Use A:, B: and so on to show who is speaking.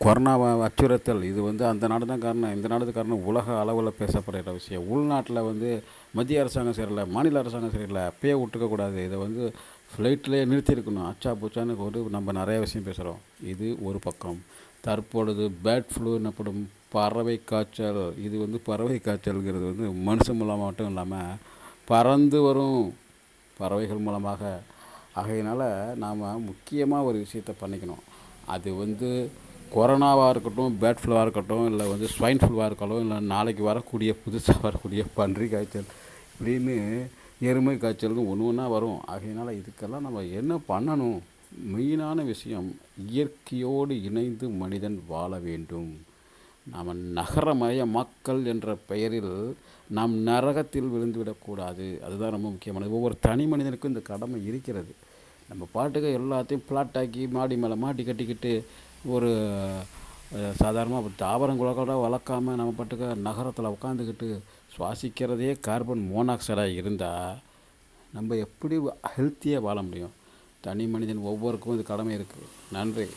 A: கொரோனாவை அச்சுறுத்தல் இது அந்த நாடு தான் காரணம், இந்த நாடு காரணம், உலக அளவில் பேசப்படுகிற விஷயம். உள்நாட்டில் மத்திய அரசாங்கம் சரியில்லை, மாநில அரசாங்கம் சரியில்லை, அப்பயே விட்டுக்கக்கூடாது. இதை ஃப்ளைட்லேயே நிறுத்தியிருக்கணும். அச்சா பூச்சான்னு நம்ம நிறைய விஷயம் பேசுகிறோம். இது ஒரு பக்கம். தற்பொழுது பேட் ஃப்ளூ எனப்படும் பறவை காய்ச்சல். இது பறவை காய்ச்சல்ங்கிறது மனுஷன் மூலமாக மட்டும் இல்லாமல் பறந்து வரும் பறவைகள் மூலமாக. ஆகையினால் நாம் முக்கியமாக ஒரு விஷயத்தை பண்ணிக்கணும். அது கொரோனாவாக இருக்கட்டும், பேட் ஃப்ளூவாக இருக்கட்டும், இல்லை ஸ்வைன் ஃப்ளூவாக இருக்கட்டும், இல்லை நாளைக்கு வரக்கூடிய புதுசாக வரக்கூடிய பன்றி காய்ச்சல் இப்படின்னு எருமை காய்ச்சல்னு ஒன்று ஒன்றா வரும். ஆகையினால் இதுக்கெல்லாம் நம்ம என்ன பண்ணணும்? மெயினான விஷயம், இயற்கையோடு இணைந்து மனிதன் வாழ வேண்டும். நாம் நகரமய மக்கள் என்ற பெயரில் நாம் நரகத்தில் விழுந்துவிடக்கூடாது. அதுதான் ரொம்ப முக்கியமானது. ஒவ்வொரு தனி மனிதனுக்கும் இந்த கடமை இருக்கிறது. நம்ம பாட்டுக்கு எல்லாத்தையும் பிளாட்டாக்கி மாடி மேலே மாட்டி கட்டிக்கிட்டு ஒரு சாதாரணமாக தாவரங்குலக்கூட வளர்க்காமல் நம்ம பாட்டுக்கு நகரத்தில் உட்காந்துக்கிட்டு சுவாசிக்கிறதே கார்பன் மோனாக்சைடாக இருந்தால் நம்ம எப்படி ஹெல்த்தியாக வாழ முடியும்? தனி மனிதன் ஒவ்வொருக்கும் இது கடமை இருக்குது. நன்றி.